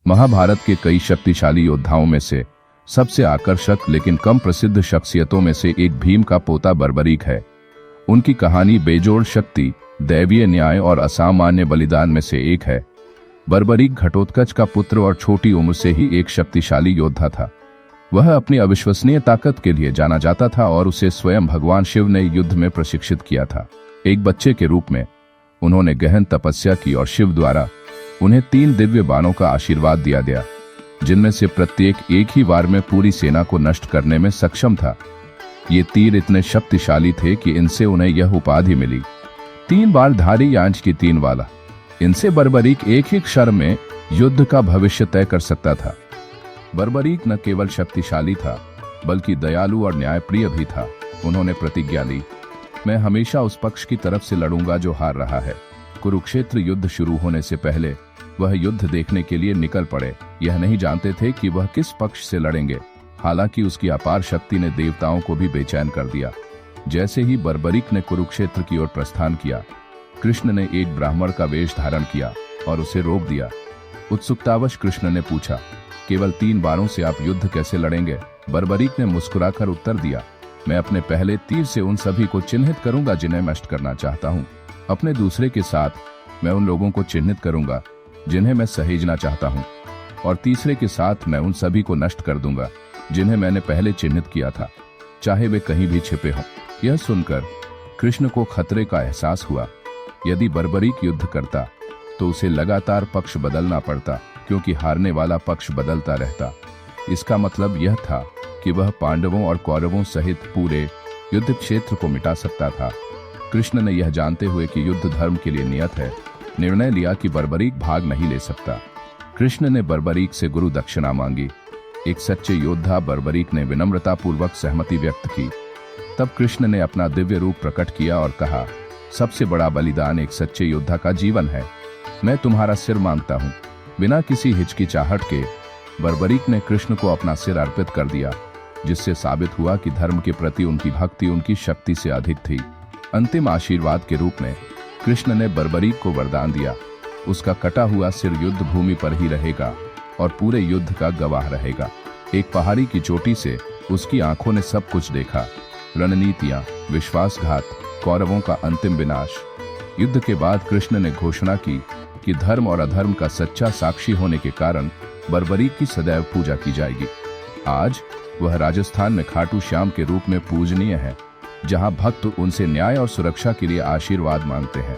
महाभारत के कई शक्तिशाली योद्धाओं में से सबसे आकर्षक लेकिन कम प्रसिद्ध शख्सियतों में से एक भीम का पोता बर्बरीक है। उनकी कहानी बेजोड़ शक्ति, दैवीय न्याय और असामान्य बलिदान में से एक है। बर्बरीक घटोत्कच का पुत्र और छोटी उम्र से ही एक शक्तिशाली योद्धा था। वह अपनी अविश्वसनीय ताकत के लिए जाना जाता था और उसे स्वयं भगवान शिव ने युद्ध में प्रशिक्षित किया था। एक बच्चे के रूप में उन्होंने गहन तपस्या की और शिव द्वारा उन्हें 3 दिव्य बाणों का आशीर्वाद दिया गया, जिनमें से प्रत्येक एक ही बार में पूरी सेना को नष्ट करने में सक्षम था। ये तीर इतने शक्तिशाली थे कि इनसे उन्हें यह उपाधि मिली, 3 बार धारी यांच की 3 वाला। इनसे बर्बरीक एक ही क्षण में युद्ध का भविष्य तय कर सकता था। बर्बरीक न केवल शक्तिशाली था बल्कि दयालु और न्यायप्रिय भी था। उन्होंने प्रतिज्ञा ली, मैं हमेशा उस पक्ष की तरफ से लड़ूंगा जो हार रहा है। कुरुक्षेत्र युद्ध शुरू होने से पहले वह युद्ध देखने के लिए निकल पड़े। यह नहीं जानते थे कि वह किस पक्ष से लड़ेंगे। हालांकि उसकी अपार शक्ति ने देवताओं को भी बेचैन कर दिया। जैसे ही बर्बरीक ने कुरुक्षेत्र की ओर प्रस्थान किया, कृष्ण ने एक ब्राह्मण का वेश धारण किया और उसे रोक दिया। उत्सुकतावश कृष्ण ने पूछा, केवल 3 बारों से आप युद्ध कैसे लड़ेंगे? बर्बरीक ने मुस्कुराकर उत्तर दिया, मैं अपने पहले तीर से उन सभी को चिन्हित करूंगा जिन्हें मैं नष्ट करना चाहता हूं। अपने दूसरे के साथ मैं उन लोगों को चिन्हित करूंगा जिन्हें मैं सहेजना चाहता हूं, और तीसरे के साथ मैं उन सभी को नष्ट कर दूंगा जिन्हें मैंने पहले चिन्हित किया था, चाहे वे कहीं भी छिपे हों। यह सुनकर कृष्ण को खतरे का एहसास हुआ। यदि बर्बरीक युद्ध करता तो उसे लगातार पक्ष बदलना पड़ता, क्योंकि हारने वाला पक्ष बदलता रहता। इसका मतलब यह था कि वह पांडवों और कौरवों सहित पूरे युद्ध क्षेत्र को मिटा सकता था। कृष्ण ने यह जानते हुए कि युद्ध धर्म के लिए नियत है, निर्णय लिया कि बर्बरीक भाग नहीं ले सकता। कृष्ण ने बर्बरीक से गुरु दक्षिणा मांगी। एक सच्चे योद्धा बर्बरीक ने विनम्रतापूर्वक सहमति व्यक्त की। तब कृष्ण ने अपना दिव्य रूप प्रकट किया और कहा, सबसे बड़ा बलिदान एक सच्चे योद्धा का जीवन है। मैं तुम्हारा सिर मांगता हूँ। बिना किसी हिचकिचाहट के बर्बरीक ने कृष्ण को अपना सिर अर्पित कर दिया, जिससे साबित हुआ कि धर्म के प्रति उनकी भक्ति उनकी शक्ति से अधिक थी। अंतिम आशीर्वाद के रूप में कृष्ण ने बर्बरीक को वरदान दिया, उसका कटा हुआ सिर युद्ध भूमि पर ही रहेगा और पूरे युद्ध का गवाह रहेगा। एक पहाड़ी की चोटी से उसकी आंखों ने सब कुछ देखा, रणनीतियां, विश्वासघात, कौरवों का अंतिम विनाश। युद्ध के बाद कृष्ण ने घोषणा की कि धर्म और अधर्म का सच्चा साक्षी होने के कारण बर्बरीक की सदैव पूजा की जाएगी। आज वह राजस्थान में खाटू श्याम के रूप में पूजनीय है, जहां भक्त उनसे न्याय और सुरक्षा के लिए आशीर्वाद मांगते हैं।